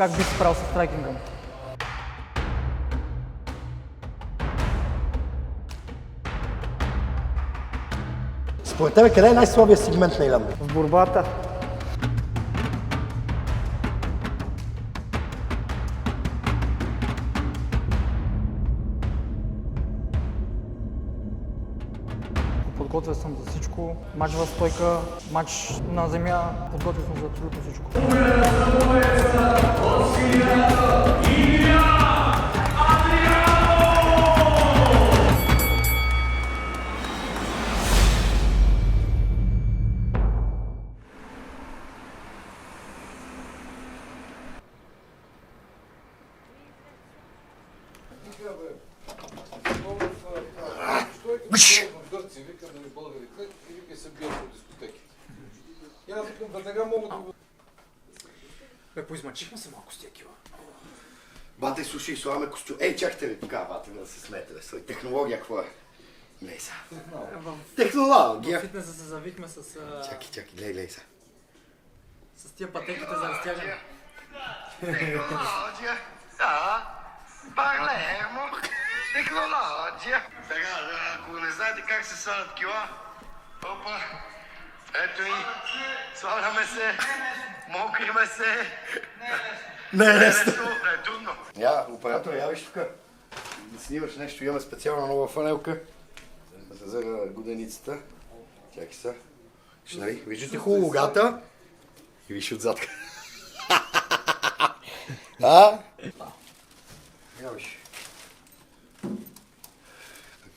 как би се справил с страйкинга му? Според тебе, къде е най-слабия сегмент на Илян? В борбата. Подготвя съм за всичко. Мач в стойка, мач на земя. Подготвя съм за абсолютно всичко. Гърци, викам да ни българите и вика се бият по дискотеки. И аз викам, веднага мога да го... Бе, поизмъчихме се малко с тия кила. Бате, слушай, слагаме костюм. Ей, чакайте ви тук, бате, да се смете, бе. Стой. Технология, какво е? Глей са. Технология. В фитнеса се завихме с... Чакай, глей са. С тия пътеките за разтягане. Технология, да. Парлемо. Технология. Сега, ако не знаете как се слагат кила, опа, ето и слагаме се, мокриме се. Не е лесно. Не е трудно. Я, оператор, я виж тук. Да снимаш нещо, имаме специална нова фанелка. За годеницата. Чакай са. Нали, виждате хубаво лугата и виж отзад. А? Я виж.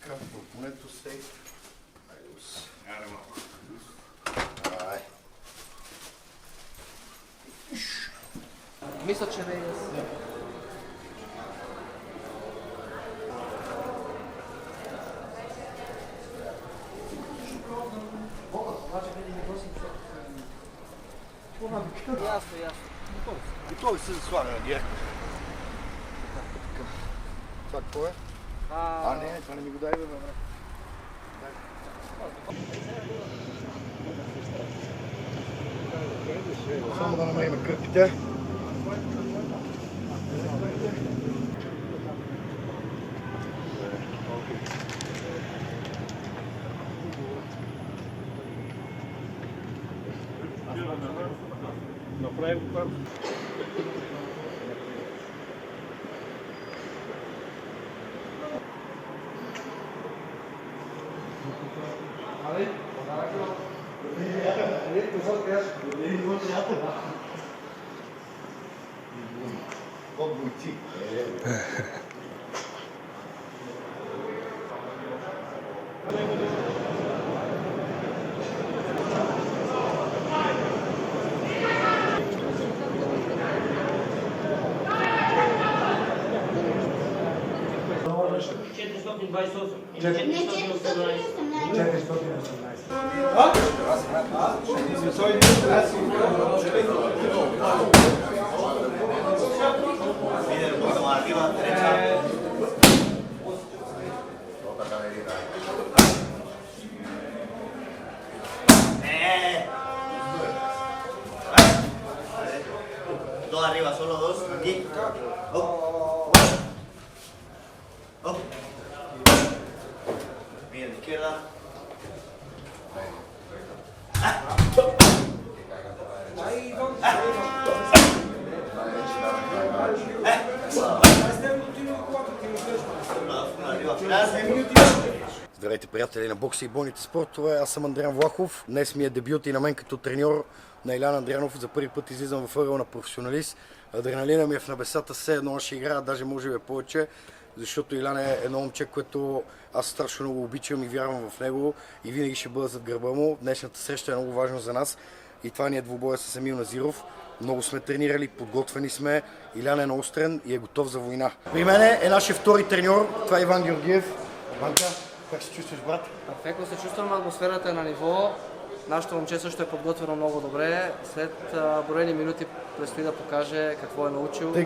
Така, портмонето се. Ай. Мисля, че не е. Ясно. И той се слага директно. Това какво е? Не, това не ми го дай, бе, бе. Само да намерим кърпите. От бойци. Dos arriba, solo dos, aquí. Bien, izquierda. Здравейте, приятели на бокса и бойните спортове. Аз съм Андриан Влахов. Днес ми е дебют и на мен като треньор на Илян Андрианов. За първи път излизам в ъгъл на професионалист. Адреналина ми е в небесата, все едно ще играя, даже може би повече, защото Илян е едно момче, което аз страшно много обичам и вярвам в него и винаги ще бъда зад гърба му. Днешната среща е много важна за нас и това ни е двубоя с Емил Назиров. Много сме тренирали, подготвени сме. Илян е наострен и е готов за война. При мен е нашия втори треньор, това е Иван Георгиев. Банка, как се чувстваш, брат? Перфектно се чувствам, атмосферата е на ниво. Нашето момче също е подготвено много добре. След броени минути предстои да покаже какво е научил. Тъй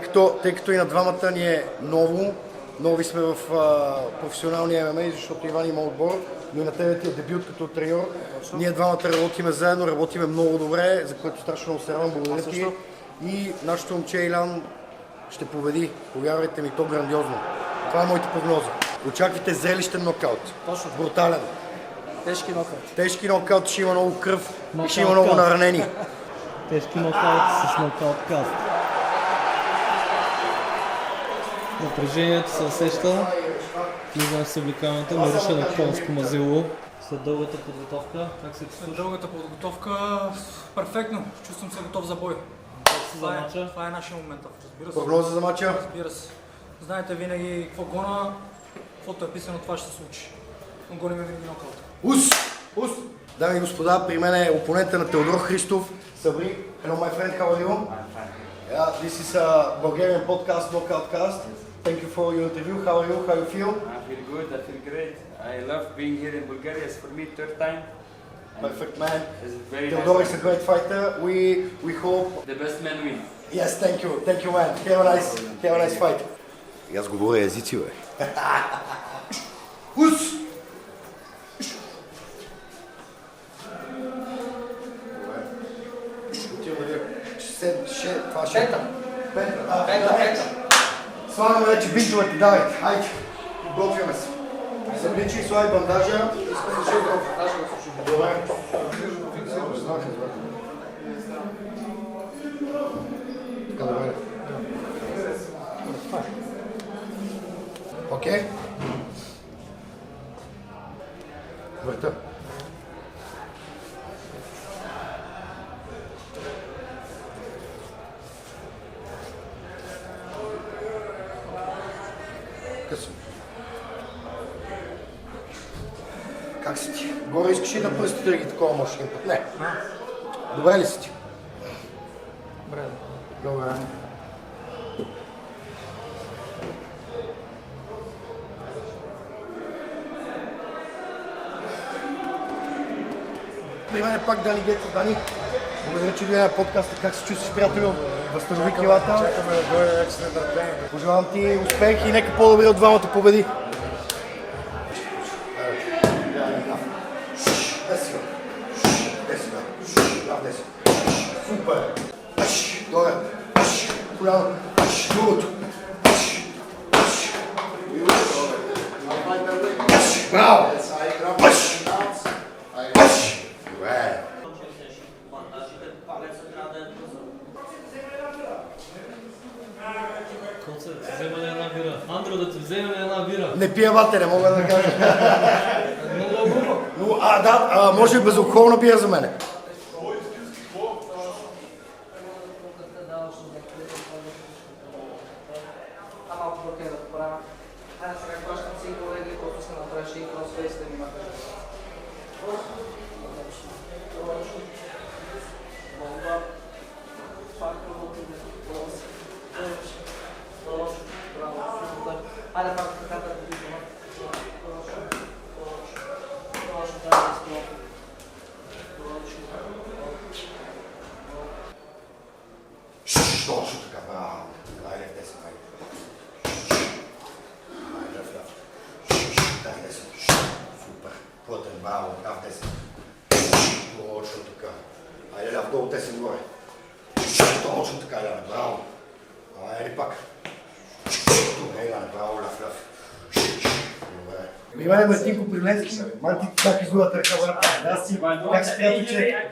като и на двамата ни е нови сме в професионалния ММА, защото Иван има отбор, но и на тебе ти е дебют като треньор. Ние двамата работиме заедно, работиме много добре, за което страшно много се радвам. Благодаря ти. и нашето момче Илян ще победи. Повярвайте ми, то грандиозно. Това е моята прогноза. Очаквайте зрелищен нокаут. Точно. Брутален. Тежки нокаут. Тежки нокаут, ще има много кръв и ще има много наранени. Тежки нокаут с нокаут каст. Напрежението се усеща. Влизам в събликаването, мирише на конско мазило. След дългата подготовка, как се чувстваш? Дългата подготовка, перфектно. Чувствам се готов за бой. Как си за мача? Това е нашия момент, разбира се. Прогноза за мача? Разбира се. Знаете винаги какво гона, каквото е писано, това ще се случи. Но гоним винаги нокаут. Ус! Ус! Дами и господа, при мен е опонента на Теодор Христов. Сабри, hello my friend, how are you? Yeah, this is a Bulgarian podcast, Knockout Cast. Thank you for your interview. How are you? How you feel? I feel good, I feel great. I love being here in Bulgaria. It's for me third time. Perfect man. It's very Teodor nice. is a great fighter. We hope. The best man win. Yes, thank you man. Have a nice fight. И аз говоря езици, бе. Ус! Това ще... Пета. Слагаме вече бинтовете, давайте, хайде. Готвяме се. Събличи, слагай бандажа. Искам да ще го. Добре. Така, добре. Окей? Върта. Късно. Как си ти? Горе искаш и на пръстите да ги такова можеш един път? Не. Добре ли си ти? Добре. Добре. При мен е пак Дани Гето. Дани, благодаря, че гледа подкаста. Как се чувстваш, приятелю? Възстанови килата. Чакаме да дойде вече с нетърпение. Пожелавам ти успех и нека по-добре от двамата победи. Супер! Добре. Коляно. Другото. Браво! Добре. Коце, взема ли една бира? Андро, да ти вземе ли една бира? Не пия вате, не мога да кажа. Много грубо. Но, да, може безалкохолна бира за мене. Малко блокира да поправя. Хайде сега пращам си колеги, които сме направили и кросфейс да ми махаш. Бомба. Пак работим. Браво. Хайде пак така да видим. Точно така, браво. Айде в десен, айде. Айде в ляво. Дай десен. Супер. Плътен, браво, в десен. Точно така. Айде ляв, долу, десен, горе. Точно така, Иляне, браво. Айде пак. Добре, Иляне, браво, ляв. Добре. При мен е Мартинко Прилевски. Мартин, как изгледате ръка върха? Да, си. Как се приятелче?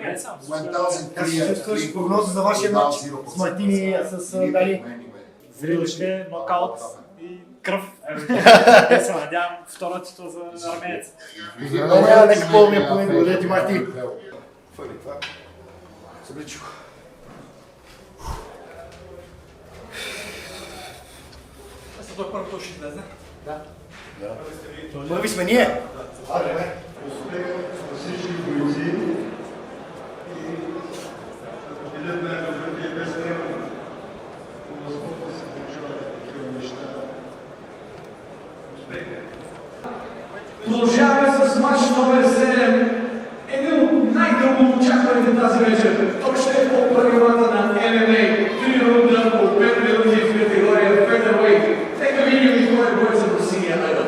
Как се чувстваш? Прогноза за вашия матч с Мартини, с Дани? Зрелище, нокаут и кръв. Се надявам втора титла за армеец. Поздравления, нека по-добре помен. Благодаря ти, Марти. Фърли това. Събличи го. Той първото ще излезе. Първи сме ние. Добре. Продължаваме с матч номер 7. Един от най-дълго очакваните тази вечер. Той ще е по правилата на ММА. 3 рунда по 5 минути в категория Featherweight. Нека видим и кой е бойца до синия медал.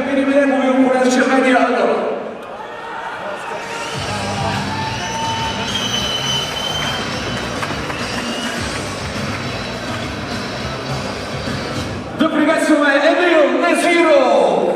видим неговия опонент в червения ъгъл. Да приветстваме Емил Незиров!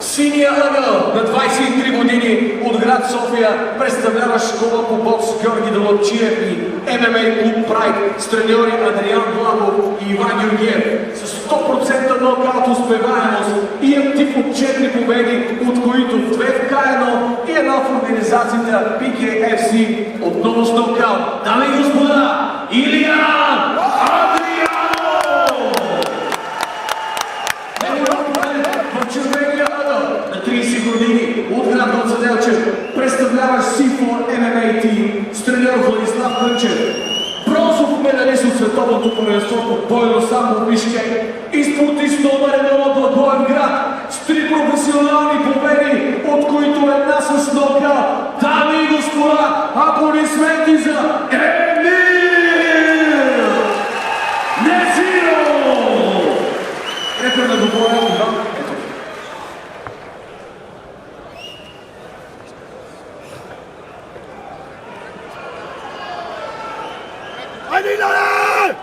Синия ъгъл на 23 години от град София, представляващ школа по бокс Георги Далапчиев и ММА клуб Прайд с треньори Адриан Влахов и Иван Георгиев с 100% нокаут успеваемост и актив от 4 победи, от които 2 в К1 и една в организацията PKFC, отново с нокаут. Дами и господа, Илиян Адрианов! В червения ъгъл на 30 години от град Гоце Делчев, представляващ C4 MMA Team с треньор Владислав Кънчев, бронзов медалист от световното първенство по бойно само в Бишкек и спортист номер 1 от Благоевград с 3 професионални победи, от които една с нокаут. Дами и господа, аплодисменти за Емил Незиров! Рекорд на доброволен Иван. Айде, Илияне!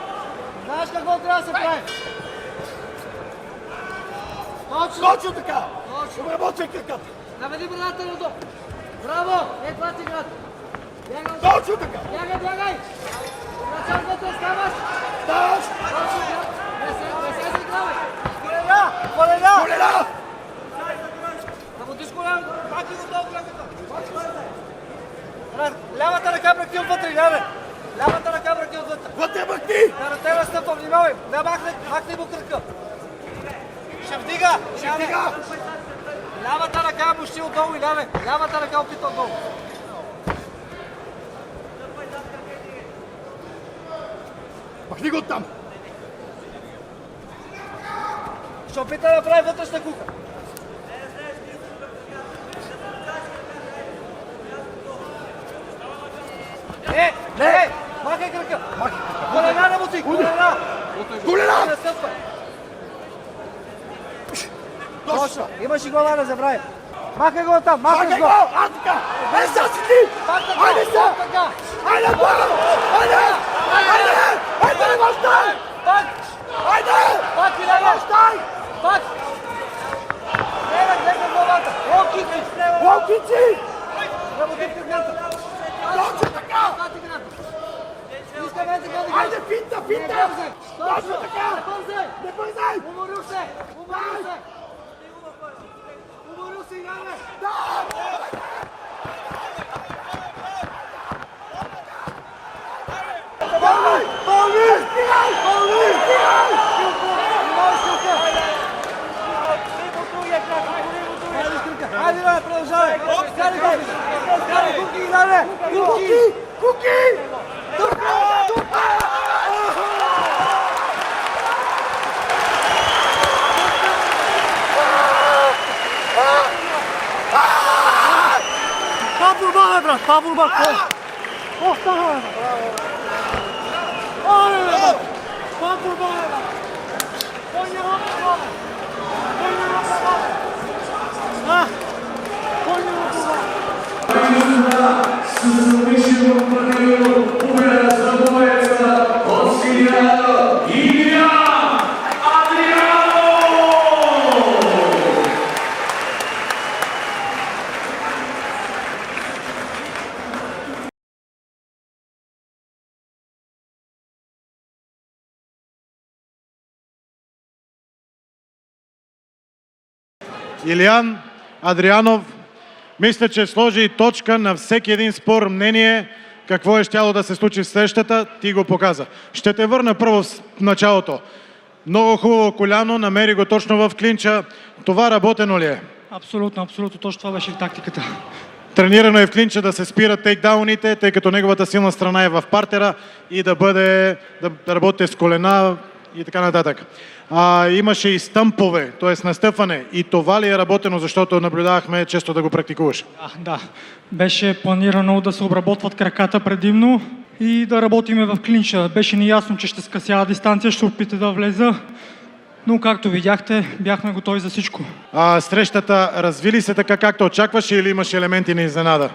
Знаеш какво трябва да се прави? Точно така! Обработвай краката! Наведи брадата надолу. Браво! Е, това ти град. Бягай! Точно така! Бягай, бягай! Началството ставаш! Ставаш! Точно така! Не се изигравай! Колена! Колена! Колена! Работиш колена! Паки го долу краката! Лявата ръка бръкни отвътре, Иляне! Лявата ръка бръкни отвътре! Вътре бръкни! Да, на тебе стъпва, внимавай! Не махни му кръка! Ще вдига! Ще вдига! Лявата ръка мущи отдолу, Иляне! Лявата ръка опита отдолу! Махни го оттам! Ще опита да прави вътрешна кука! Не! Махай кръка! Колена не мути! Колена! Колена! Не стъпвай! Точно! Имаш и глава, не забравяй! Махай го оттам! Махай го! А, така! Е, сега си ти! Айде сега! Айде, бързо! Айде! Айде! Айде, не мащай! Пак! Айде! Пак, Иляне! Мащай! Пак! Гледай главата! Локици! Локици! Работи в кръгната! Точно така! Искаме така да Айде, финта, финта! Точно така! Не бързай! Не бързай! Уморил се! Уморил се! Уморил се, Иляне! Пълни! Пълни! Стигай! Пълни! Стигай! Хайде, Иляне, продължавай! Скари куки, Иляне! Куки! Куки! Това борба, бе, брат! Това борба! Ох, това, бе! Оле, бе, брат! Това борба, бе, брат! Кой няма борба, бе? Кой няма борба, бе? А? Кой няма борба? С завършено правило победа за боеца от Сирия Илиян Адрианов! Илиян Адрианов, мисля, че сложи точка на всеки един спор мнение какво е щяло да се случи в срещата, ти го показа. Ще те върна първо в началото. Много хубаво коляно, намери го точно в клинча. Това работено ли е? Абсолютно, абсолютно. Точно това беше тактиката. Тренирано е в клинча да се спират тейкдауните, тъй като неговата силна страна е в партера и да работи с колена и така нататък. Имаше и стъмпове, т.е. настъпване. И това ли е работено, защото наблюдавахме често да го практикуваш? Да. Беше планирано да се обработват краката предимно и да работиме в клинча. Беше ни ясно, че ще скъсява дистанция, ще опита да влеза. Но както видяхте, бяхме готови за всичко. Срещата разви ли се така, както очакваше, или имаше елементи на изненада?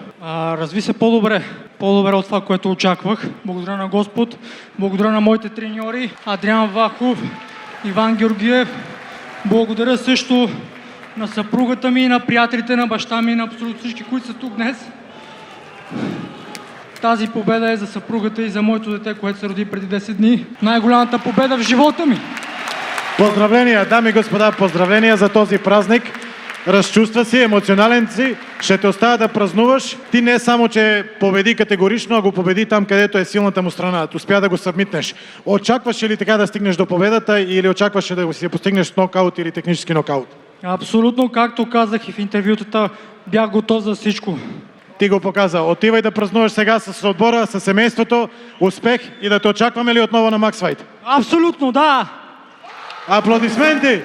Разви се по-добре. По-добре от това, което очаквах. Благодаря на Господ, благодаря на моите треньори, Адриан Влахов, Иван Георгиев. Благодаря също на съпругата ми, на приятелите, на баща ми, на абсолютно всички, които са тук днес. Тази победа е за съпругата и за моето дете, което се роди преди 10 дни. Най-голямата победа в живота ми! Поздравления, дами и господа, поздравления за този празник. Разчувства си, емоционален си, ще те оставя да празнуваш. Ти не само, че победи категорично, а го победи там, където е силната му страна. Успя да го събмитнеш. Очакваше ли така да стигнеш до победата или очакваше да си постигнеш нокаут или технически нокаут? Абсолютно, както казах и в интервютата, бях готов за всичко. Ти го показа. Отивай да празнуваш сега с отбора, с семейството. Успех и да те очакваме ли отново на Max Fight? Абсолютно, да! Аплодисменти!